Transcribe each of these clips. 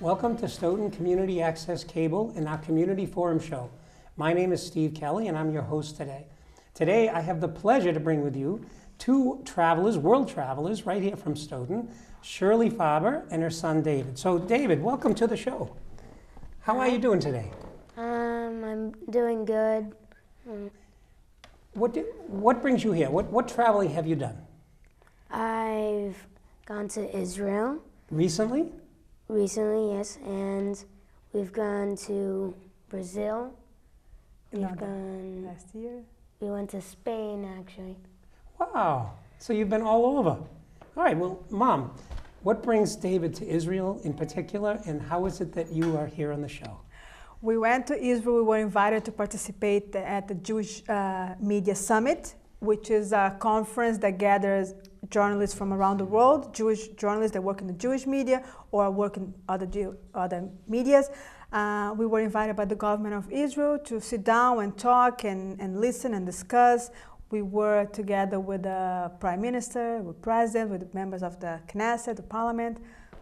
Welcome to Stoughton Community Access Cable and our Community Forum show. My name is Steve Kelley and I'm your host today. Today I have the pleasure to bring with you two travelers, world travelers, right here from Stoughton, Shirley Farber and her son David. So David, welcome to the show. How are you doing today? I'm doing good. What brings you here? What traveling have you done? I've gone to Israel. Recently? Recently, yes, and we've gone to Brazil. Last year. We went to Spain, actually. Wow, so you've been all over. All right, well, Mom, what brings David to Israel in particular, and how is it that you are here on the show? We went to Israel. We were invited to participate at the Jewish Media Summit, which is a conference that gathers journalists from around the world, Jewish journalists that work in the Jewish media or work in other medias. We were invited by the government of Israel to sit down and talk and listen and discuss. We were together with the Prime Minister, with President, with members of the Knesset, the Parliament.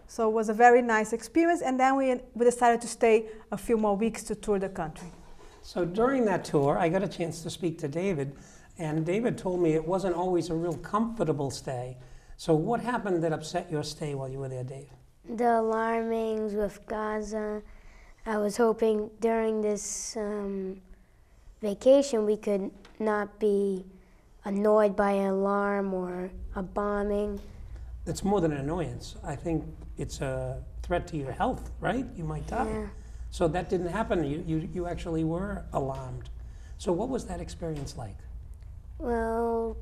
So it was a very nice experience, and then we decided to stay a few more weeks to tour the country. So during that tour, I got a chance to speak to David, and David told me it wasn't always a real comfortable stay. So what happened that upset your stay while you were there, Dave? The alarmings with Gaza. I was hoping during this vacation we could not be annoyed by an alarm or a bombing. It's more than an annoyance. I think it's a threat to your health, right? You might die. Yeah. So that didn't happen. You actually were alarmed. So what was that experience like? Well,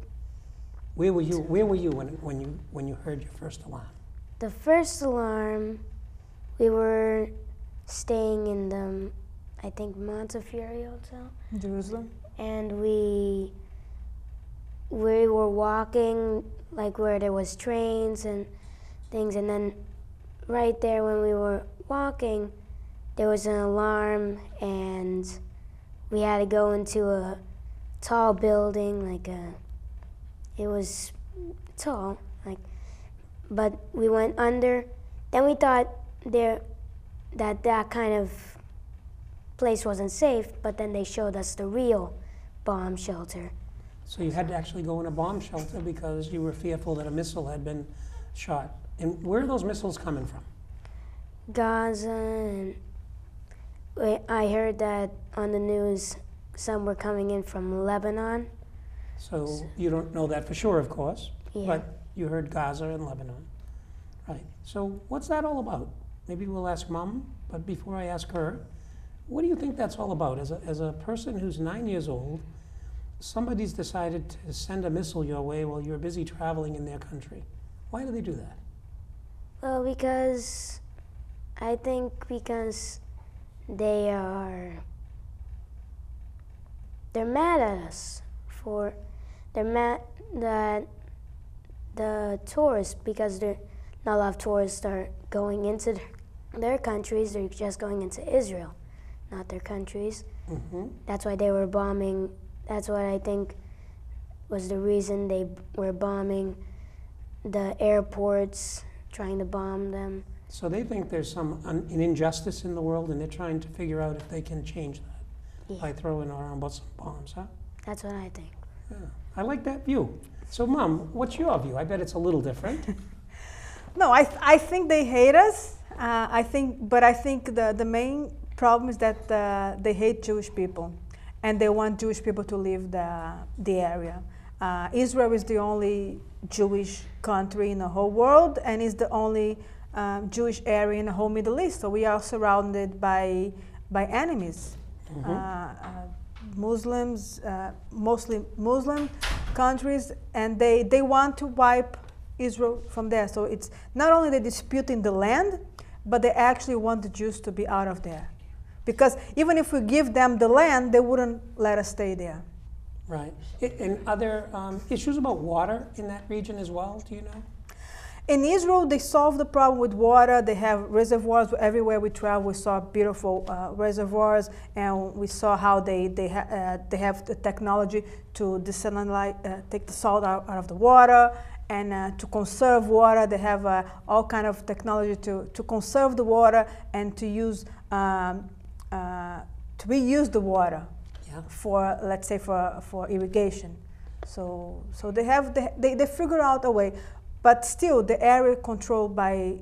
Where were you when you heard your first alarm? the first alarm, we were staying in the, I think, Montefiore Hotel. Jerusalem. And we were walking like where there was trains and things, and then right there when we were walking there was an alarm, and we had to go into a tall building, it was tall, but we went under. Then we thought that kind of place wasn't safe, but then they showed us the real bomb shelter. So you had to actually go in a bomb shelter because you were fearful that a missile had been shot. And where are those missiles coming from? Gaza, and I heard that on the news some were coming in from Lebanon. So you don't know that for sure, of course, Yeah. but you heard Gaza and Lebanon. Right. So what's that all about? Maybe we'll ask Mom, but before I ask her, what do you think that's all about? As a person who's 9 years old, somebody's decided to send a missile your way while you're busy traveling in their country. Why do they do that? Well, I think because they're mad at us they're mad that the tourists, because not a lot of tourists are going into their countries, they're just going into Israel, not their countries. Mm-hmm. That's why they were bombing. That's what I think was the reason they were bombing the airports, trying to bomb them. So they think there's an injustice in the world, and they're trying to figure out if they can change that by throwing around some bombs, huh? That's what I think. Yeah. I like that view. So, Mom, what's your view? I bet it's a little different. No, I think they hate us. I think the main problem is that they hate Jewish people, and they want Jewish people to leave the area. Israel is the only Jewish country in the whole world, and is the only Jewish area in the whole Middle East. So we are surrounded by enemies. Mm-hmm. Muslims, mostly Muslim countries, and they want to wipe Israel from there. So it's not only they're disputing the land, but they actually want the Jews to be out of there. Because even if we give them the land, they wouldn't let us stay there. Right. And are there issues about water in that region as well? Do you know? In Israel, they solved the problem with water. They have reservoirs everywhere we travel. We saw beautiful reservoirs, and we saw how they have the technology to desalinate, take the salt out of the water, and to conserve water. They have all kind of technology to conserve the water and to use to reuse the water for, let's say, for irrigation. So they figure out a way. But still, the area controlled by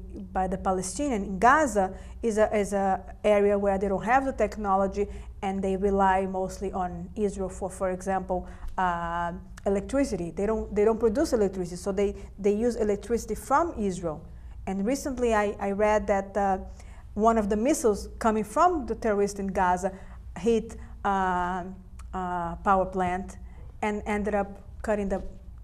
the Palestinians in Gaza is a area where they don't have the technology, and they rely mostly on Israel for example, electricity. They don't produce electricity, so they use electricity from Israel. And recently, I read that one of the missiles coming from the terrorists in Gaza hit a power plant and ended up cutting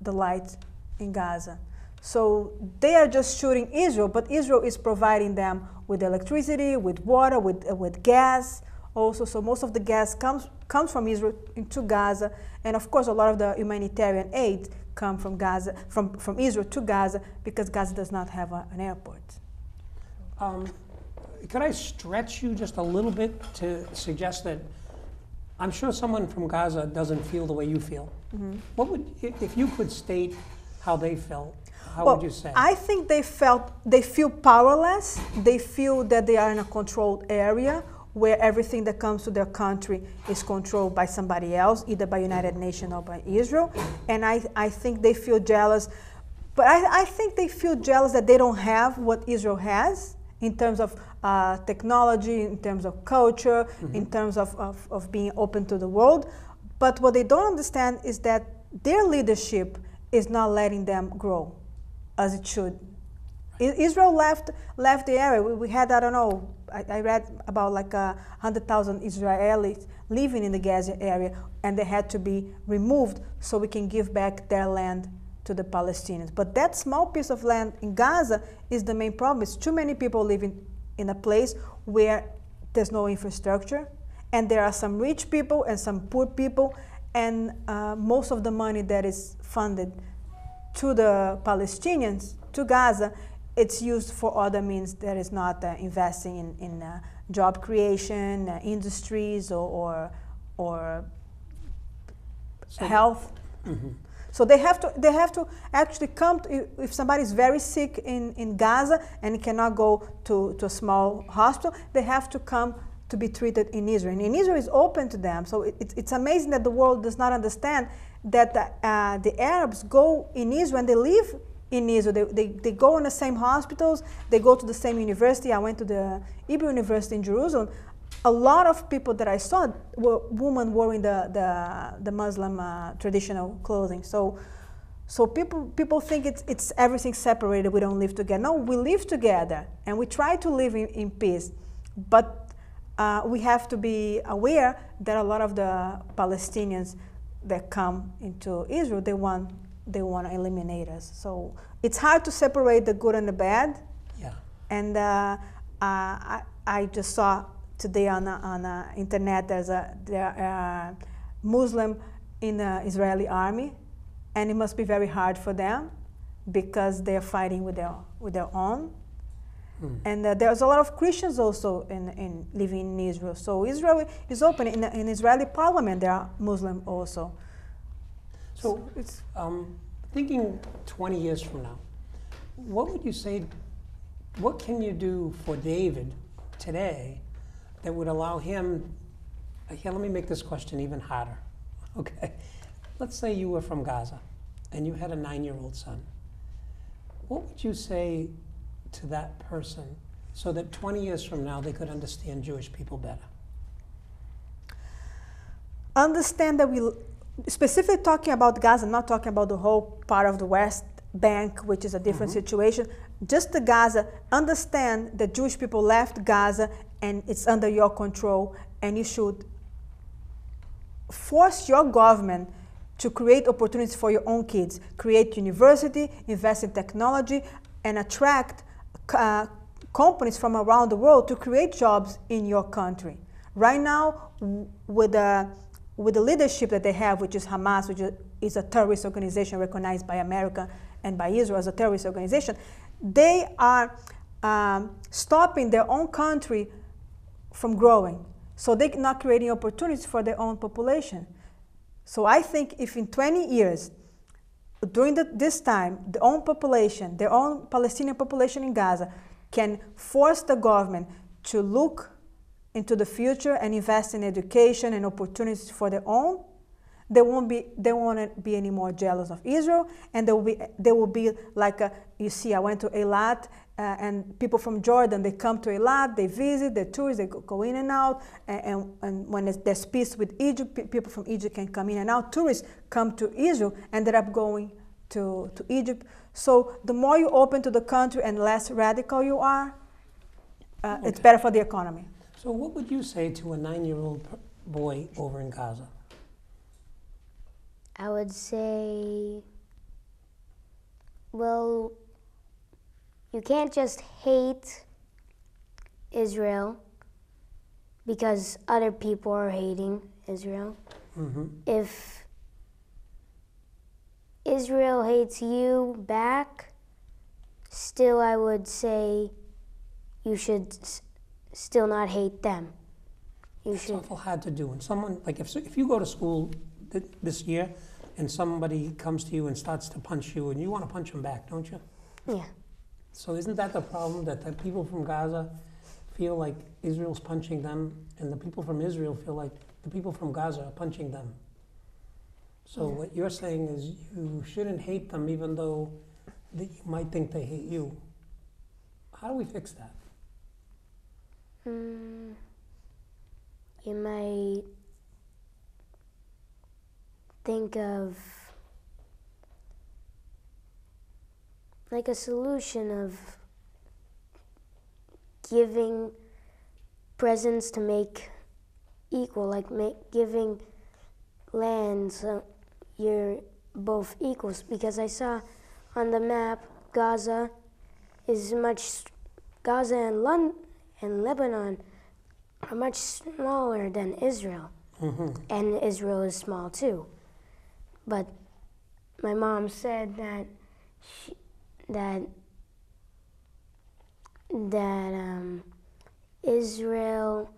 the lights in Gaza. So they are just shooting Israel, but Israel is providing them with electricity, with water, with gas also. So most of the gas comes from Israel into Gaza, and of course a lot of the humanitarian aid come from Gaza, from Israel to Gaza, because Gaza does not have an airport. Could I stretch you just a little bit to suggest that I'm sure someone from Gaza doesn't feel the way you feel. Mm-hmm. What would, if you could state how they felt? How would you say? I think they feel powerless. They feel that they are in a controlled area where everything that comes to their country is controlled by somebody else, either by United Nations or by Israel. And I think they feel jealous. But I think they feel jealous that they don't have what Israel has in terms of technology, in terms of culture, mm-hmm. in terms of being open to the world. But what they don't understand is that their leadership is not letting them grow as it should. Israel left the area. We had, I don't know, I read about like 100,000 Israelis living in the Gaza area, and they had to be removed so we can give back their land to the Palestinians. But that small piece of land in Gaza is the main problem. It's too many people living in a place where there's no infrastructure, and there are some rich people and some poor people, and most of the money that is funded to the Palestinians, to Gaza, it's used for other means that is not investing in job creation, industries, or health. Mm-hmm. So they have to actually come to, if somebody is very sick in Gaza and cannot go to a small hospital, they have to come to be treated in Israel. And Israel is open to them. So it's amazing that the world does not understand that the Arabs go in Israel and they live in Israel. They go in the same hospitals, they go to the same university. I went to the Hebrew University in Jerusalem. A lot of people that I saw were women wearing the Muslim traditional clothing. So people think it's everything separated. We don't live together. No, we live together, and we try to live in peace. But we have to be aware that a lot of the Palestinians that come into Israel, they want to eliminate us. So it's hard to separate the good and the bad. Yeah. And I just saw today on the internet there are Muslim in the Israeli army, and it must be very hard for them because they are fighting with their own. And there's a lot of Christians also in living in Israel. So Israel is open. In Israeli parliament, there are Muslims also. So it's thinking 20 years from now, what would you say, what can you do for David today that would allow him, here, let me make this question even harder, okay? Let's say you were from Gaza and you had a 9-year-old son. What would you say to that person so that 20 years from now they could understand Jewish people better? Understand that specifically talking about Gaza, not talking about the whole part of the West Bank, which is a different mm-hmm. situation, just the Gaza, understand that Jewish people left Gaza and it's under your control, and you should force your government to create opportunities for your own kids, create university, invest in technology, and attract companies from around the world to create jobs in your country. Right now, with the leadership that they have, which is Hamas, which is a terrorist organization recognized by America and by Israel as a terrorist organization, they are stopping their own country from growing. So they're not creating opportunities for their own population. So I think if in 20 years during this time, their own population, their own Palestinian population in Gaza, can force the government to look into the future and invest in education and opportunities for their own, they won't be any more jealous of Israel, and they will be like you see. I went to Eilat, and people from Jordan, they come to Eilat, they visit, they're tourists, they go in and out, and when there's peace with Egypt, people from Egypt can come in and out. Tourists come to Israel, ended up going to Egypt. So the more you open to the country and less radical you are, it's better for the economy. So what would you say to a 9-year-old boy over in Gaza? I would say, well, you can't just hate Israel because other people are hating Israel. Mm-hmm. If Israel hates you back, still I would say you should still not hate them. It's awful hard to do. And someone, like if you go to school this year and somebody comes to you and starts to punch you and you want to punch them back, don't you? Yeah. So isn't that the problem, that the people from Gaza feel like Israel's punching them, and the people from Israel feel like the people from Gaza are punching them? So what you're saying is you shouldn't hate them even though that you might think they hate you. How do we fix that? You might think of like a solution of giving presents to make equal, like giving land so you're both equals. Because I saw on the map Gaza and Lebanon are much smaller than Israel. Mm-hmm. And Israel is small too. But my mom said that Israel,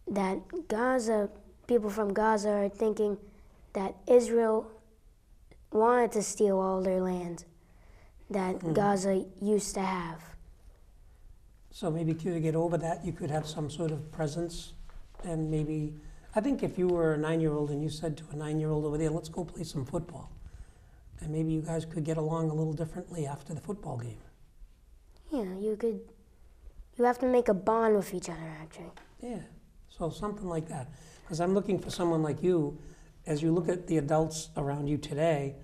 that Gaza, people from Gaza are thinking that Israel wanted to steal all their land that Gaza used to have. So maybe to get over that, you could have some sort of presence, and maybe, I think if you were a 9-year-old and you said to a 9-year-old over there, let's go play some football, and maybe you guys could get along a little differently after the football game. Yeah, you have to make a bond with each other, actually. Yeah, so something like that. Because I'm looking for someone like you, as you look at the adults around you today,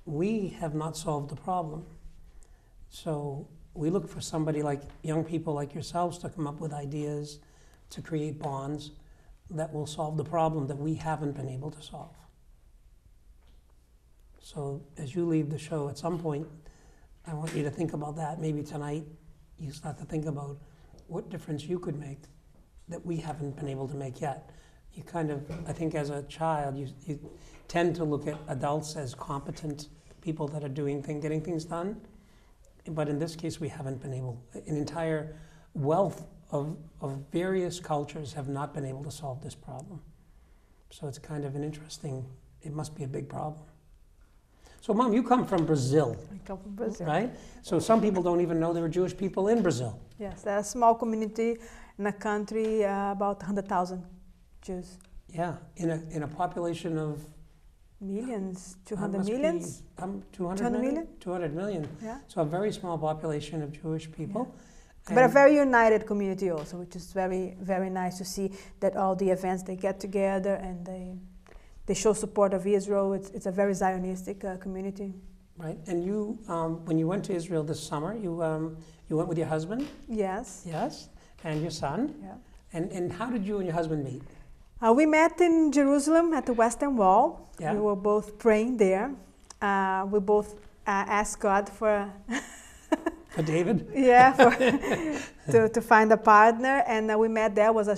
we have not solved the problem. So we look for somebody like young people like yourselves to come up with ideas to create bonds that will solve the problem that we haven't been able to solve. So as you leave the show at some point, I want you to think about that. Maybe tonight you start to think about what difference you could make that we haven't been able to make yet. You kind of, I think as a child, you tend to look at adults as competent people that are getting things done. But in this case, we haven't been able. An entire wealth of various cultures have not been able to solve this problem. So it's kind of an interesting, it must be a big problem. So Mom, you come from Brazil. I come from Brazil. Right? So some people don't even know there are Jewish people in Brazil. Yes, there's a small community in a country, about 100,000 Jews. Yeah, in a population of Millions, 200 million? 200 million? 200 million. Yeah. So a very small population of Jewish people. Yeah. But a very united community also, which is very, very nice to see that all the events, they get together and they show support of Israel. It's a very Zionistic community. Right. And you, when you went to Israel this summer, you went with your husband? Yes. Yes. And your son? Yeah. And how did you and your husband meet? We met in Jerusalem at the Western Wall. Yeah. We were both praying there. We both asked God for For David? Yeah, to find a partner, and we met there. Was a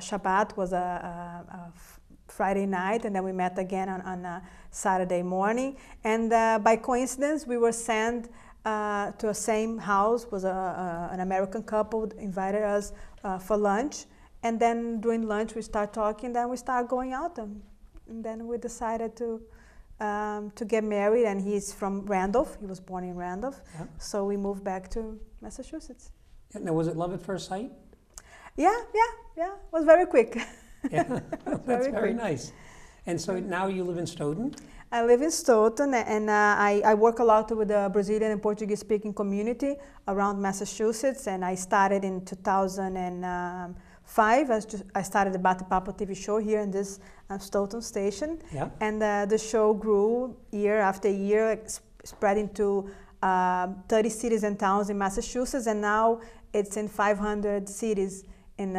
Shabbat, was a Friday night, and then we met again on a Saturday morning. And by coincidence, we were sent to a same house. Was an American couple invited us for lunch. And then during lunch, we start talking, then we start going out, and then we decided to to get married, and he's from Randolph. He was born in Randolph. Yeah. So we moved back to Massachusetts. Now, was it love at first sight? Yeah. It was very quick. Yeah, that's very nice. And so now you live in Stoughton? I live in Stoughton, and I work a lot with the Brazilian and Portuguese-speaking community around Massachusetts, and I started in 2005. I started the Bate-Papo TV show here in this Stoughton station, Yeah. and the show grew year after year, spreading to 30 cities and towns in Massachusetts, and now it's in 500 cities in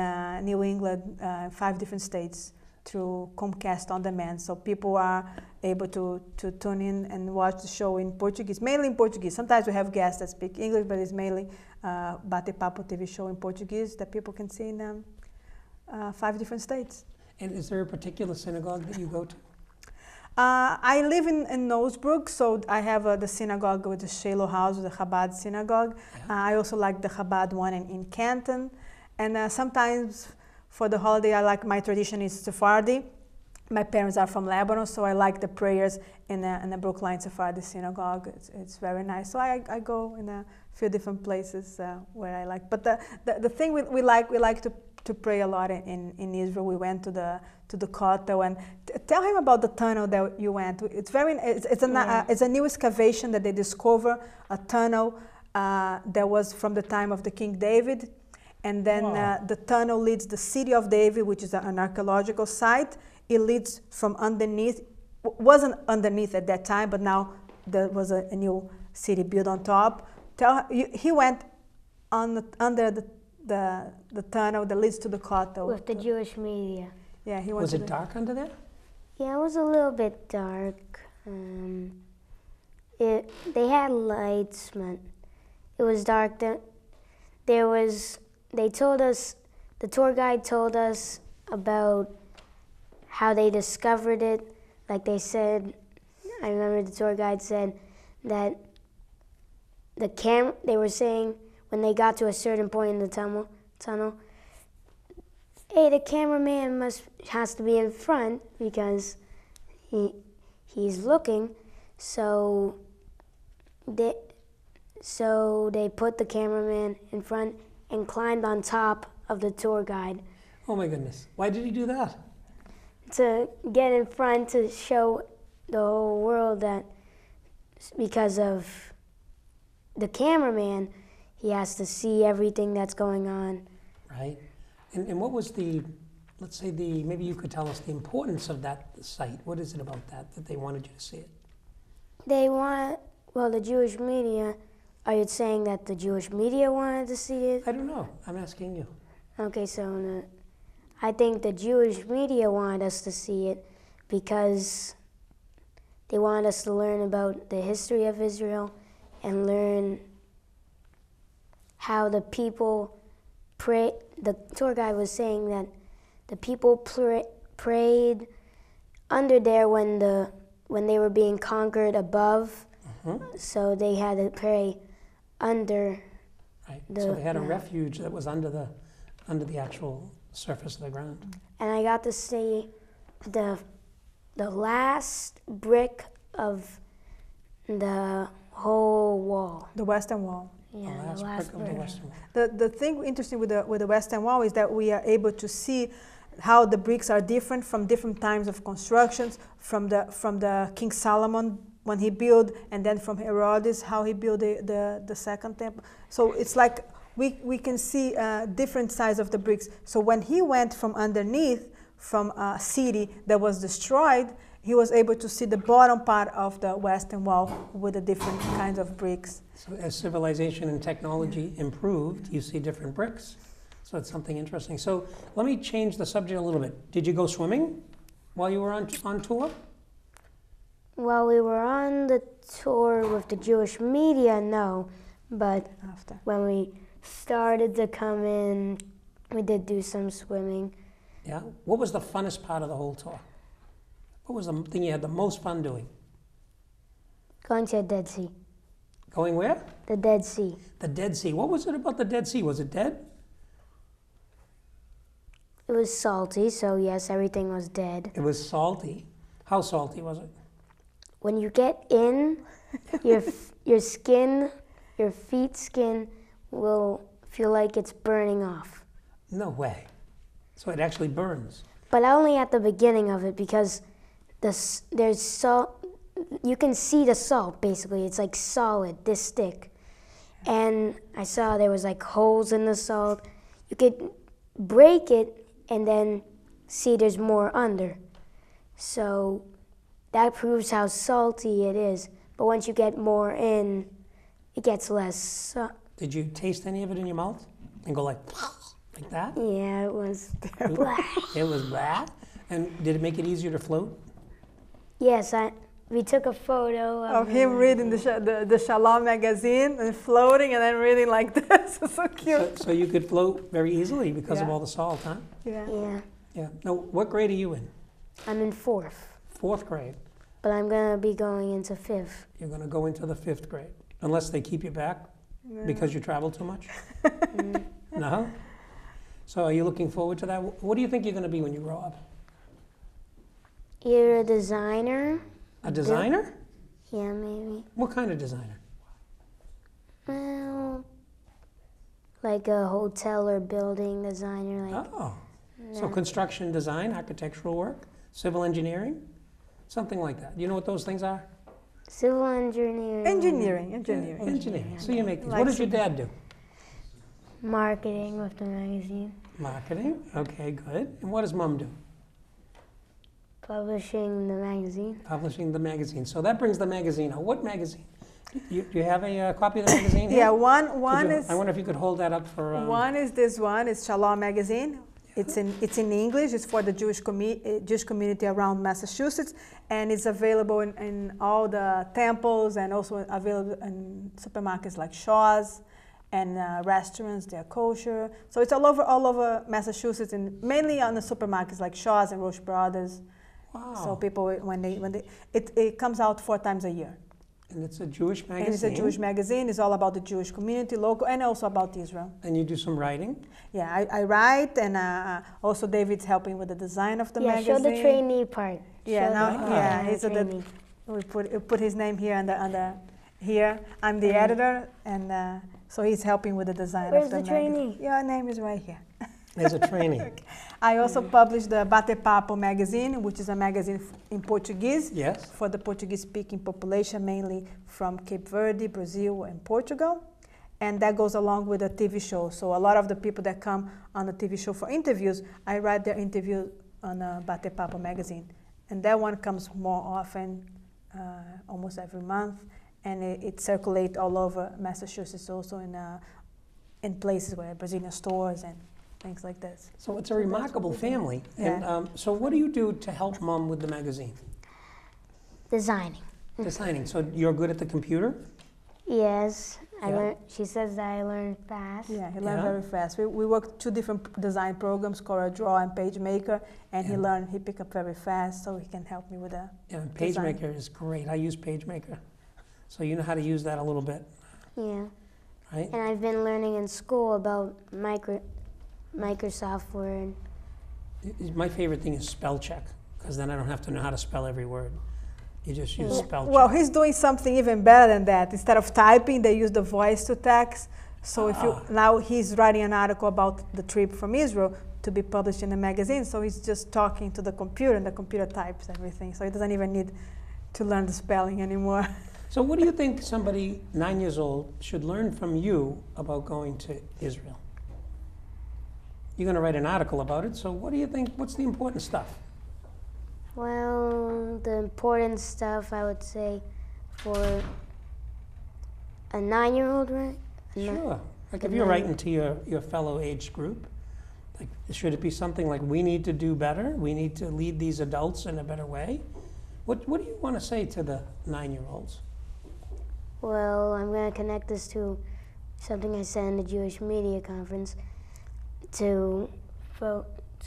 New England, 5 different states, through Comcast On Demand. So people are able to tune in and watch the show in Portuguese, mainly in Portuguese. Sometimes we have guests that speak English, but it's mainly Bate-Papo TV show in Portuguese that people can see in 5 different states. And is there a particular synagogue that you go to? I live in Nosebrook, so I have the synagogue with the Shiloh House, the Chabad synagogue. Yeah. I also like the Chabad one in Canton. And sometimes for the holiday, my tradition is Sephardi. My parents are from Lebanon, so I like the prayers in the Brookline Sephardi synagogue. It's very nice. So I go in a few different places where I like. But the thing we like to pray a lot in Israel. We went to the Kotel, and tell him about the tunnel that you went. It's a new excavation that they discover, a tunnel that was from the time of the King David. And then the tunnel leads the city of David, which is an archaeological site. It leads from underneath. Wasn't underneath at that time, but now there was a new city built on top. He went under the tunnel that leads to the Kotel. With the Jewish media. Yeah, he went. Was it dark under there? Yeah, it was a little bit dark. They had lights, but it was dark. They told us, the tour guide told us about how they discovered it. Like they said, I remember the tour guide said that they were saying when they got to a certain point in the tunnel, hey, the cameraman has to be in front because he's looking. So they put the cameraman in front and climbed on top of the tour guide. Oh my goodness. Why did he do that? To get in front to show the whole world that because of the cameraman, he has to see everything that's going on. Right. And what was let's say maybe you could tell us the importance of that site. What is it about that they wanted you to see it? The Jewish media, are you saying that the Jewish media wanted to see it? I don't know. I'm asking you. Okay, so I think the Jewish media wanted us to see it because they wanted us to learn about the history of Israel and learn how the people pray. The tour guide was saying that the people prayed under there when they were being conquered above. Mm-hmm. So they had to pray under. Right. So they had a refuge that was under the actual surface of the ground. And I got to see the last brick of the whole wall. The Western Wall. Yeah, the last brick of the Western Wall. The thing interesting with the Western Wall is that we are able to see how the bricks are different from different times of constructions, from the King Solomon when he built, and then from Herodes how he built the second temple. So it's like we can see different sides of the bricks. So when he went from underneath, from a city that was destroyed, he was able to see the bottom part of the Western Wall with the different kinds of bricks. So as civilization and technology improved, you see different bricks. So it's something interesting. So let me change the subject a little bit. Did you go swimming while you were on tour? While we were on the tour with the Jewish media, no. But after, when we started to come in, we did do some swimming. Yeah? What was the funnest part of the whole tour? What was the thing you had the most fun doing? Going to the Dead Sea. Going where? The Dead Sea. The Dead Sea. What was it about the Dead Sea? Was it dead? It was salty, so yes, everything was dead. It was salty. How salty was it? when you get in, your skin, your feet skin will feel like it's burning off. No way. So it actually burns. But only at the beginning of it, because there's salt. You can see the salt, basically. It's like solid, this thick. And I saw there was like holes in the salt. You could break it and then see there's more under. So that proves how salty it is. But once you get more in, it gets less. Did you taste any of it in your mouth and go like that? Yeah, it was. It was bad. And did it make it easier to float? Yes, we took a photo of him reading the Shalom magazine and floating and then reading like this. It's so cute. So you could float very easily because of all the salt, huh? Yeah. Yeah. Yeah. Now, what grade are you in? I'm in 4th. 4th grade. But I'm going to be going into 5th. You're going to go into the 5th grade, unless they keep you back because you travel too much? No? So are you looking forward to that? What do you think you're going to be when you grow up? You're a designer. A designer? Yeah, maybe. What kind of designer? Well, like a hotel or building designer. Like, Oh, so construction design, architectural work, civil engineering, something like that. You know what those things are? civil engineering. Engineering. So you make these. What does your dad do? Marketing with the magazine. Marketing. Okay, good. And what does mom do? Publishing the magazine. Publishing the magazine. So that brings the magazine out. What magazine? Do you have a copy of the magazine here? Yeah, one is. I wonder if you could hold that up for. One is this one. It's Shalom magazine. It's in English. It's for the Jewish community around Massachusetts, and it's available in all the temples and also available in supermarkets like Shaw's and restaurants. They're kosher. So it's all over Massachusetts, and mainly on the supermarkets like Shaw's and Roche Brothers. Wow. So people it comes out 4 times a year. And it's a Jewish magazine. And it's a Jewish magazine. It's all about the Jewish community, local, and also about Israel. And you do some writing? Yeah, I write, and also David's helping with the design of the magazine. Yeah, show the trainee part. He's we put his name here under here. I'm the editor, and so he's helping with the design Where's of the trainee? magazine. Your name is right here. As a trainee. Okay. I also published the Bate Papo magazine, which is a magazine in Portuguese. Yes. For the Portuguese-speaking population, mainly from Cape Verde, Brazil, and Portugal. And that goes along with a TV show. So a lot of the people that come on the TV show for interviews, I write their interview on Bate Papo magazine. And that one comes more often, almost every month. And it circulates all over Massachusetts, also in places where Brazilian stores and things like this. So it's a remarkable family. Yeah. And so what do you do to help mom with the magazine? Designing. Designing. So you're good at the computer? Yes. Yeah. She says that I learn fast. Yeah, he learned very fast. We worked 2 different design programs, CorelDRAW and PageMaker, and he picked up very fast, so he can help me with that. Yeah, PageMaker is great. I use PageMaker. So you know how to use that a little bit, Yeah. right? And I've been learning in school about Microsoft Word. My favorite thing is spell check, because then I don't have to know how to spell every word. You just use spell check. Well, he's doing something even better than that. Instead of typing, they use the voice to text. So now he's writing an article about the trip from Israel to be published in a magazine. So he's just talking to the computer, and the computer types everything. So he doesn't even need to learn the spelling anymore. So what do you think somebody 9 years old should learn from you about going to Israel? You're going to write an article about it, so what do you think, what's the important stuff? Well, the important stuff I would say for a 9-year-old, right? Sure. Like if you're writing to your fellow age group, like should it be something like we need to do better? We need to lead these adults in a better way? What do you want to say to the 9-year-olds? Well, I'm going to connect this to something I said in the Jewish Media Conference to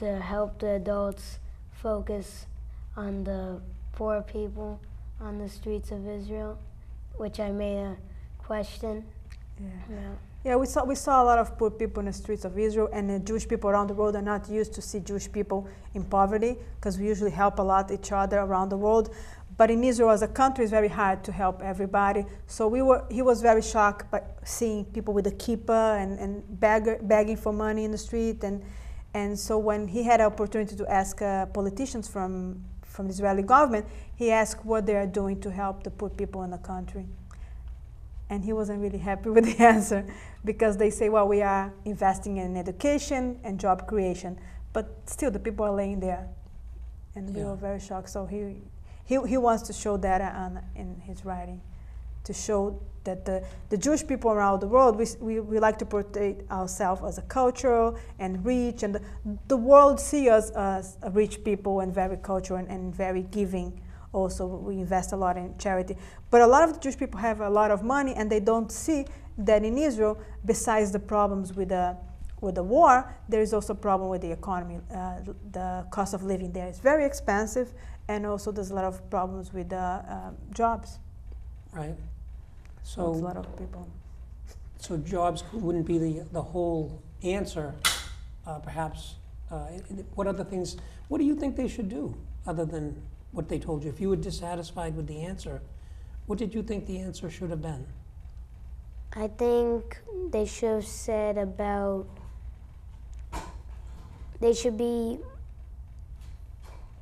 help the adults focus on the poor people on the streets of Israel, which I made a question. Yeah, we saw a lot of poor people in the streets of Israel, and the Jewish people around the world are not used to see Jewish people in poverty, because we usually help a lot each other around the world. But in Israel as a country, it's very hard to help everybody. So he was very shocked by seeing people with a kippah and begging for money in the street. And so when he had an opportunity to ask politicians from the Israeli government, he asked what they are doing to help the poor people in the country. And he wasn't really happy with the answer, because they say, well, we are investing in education and job creation, but still the people are laying there. And we were very shocked. So he wants to show that in his writing, to show that the Jewish people around the world, we like to portray ourselves as a cultural and rich, and the world sees us as rich people and very cultural and very giving. Also, we invest a lot in charity. But a lot of the Jewish people have a lot of money, and they don't see that in Israel, besides the problems with the war, there is also a problem with the economy. The cost of living there is very expensive, and also there's a lot of problems with jobs. Right. So a lot of people. So jobs wouldn't be the whole answer, perhaps. What other things? What do you think they should do other than what they told you? If you were dissatisfied with the answer, what did you think the answer should have been? I think they should have said about, they should be,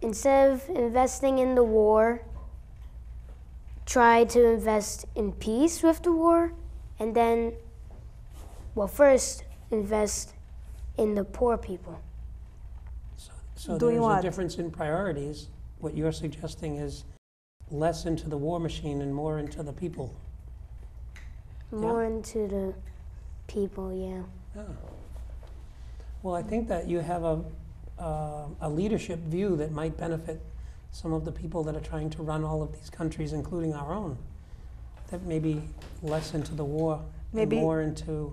instead of investing in the war, try to invest in peace with the war, and then, well, first invest in the poor people. So there's a difference in priorities. What you're suggesting is less into the war machine and more into the people. More into the people, yeah. Well, I think that you have a leadership view that might benefit some of the people that are trying to run all of these countries, including our own. That maybe less into the war, maybe more into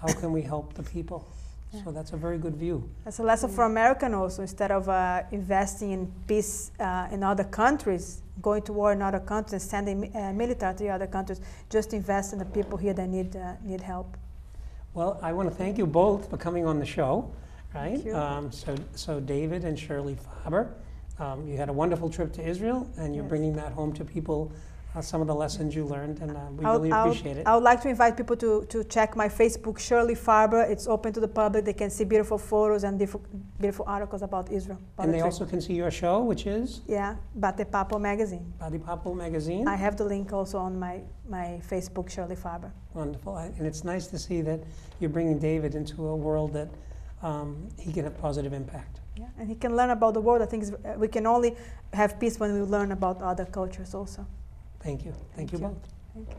how can we help the people. Yeah. So that's a very good view. That's a lesson for American also. Instead of investing in peace in other countries, going to war in other countries, sending military to other countries, just invest in the people here that need help. Well, I want to thank you both for coming on the show. Right? Thank you. So David and Shirley Farber, you had a wonderful trip to Israel, and you're bringing that home to people. Some of the lessons you learned, and we really appreciate it. I would like to invite people to check my Facebook, Shirley Farber. It's open to the public. They can see beautiful photos and beautiful articles about Israel. And they also can see your show, which is? Yeah, Bate Papo Magazine. Bate Papo Magazine. I have the link also on my Facebook, Shirley Farber. Wonderful. And it's nice to see that you're bringing David into a world that he can have positive impact. Yeah, and he can learn about the world. I think we can only have peace when we learn about other cultures also. Thank you. Thank you both. Thank you.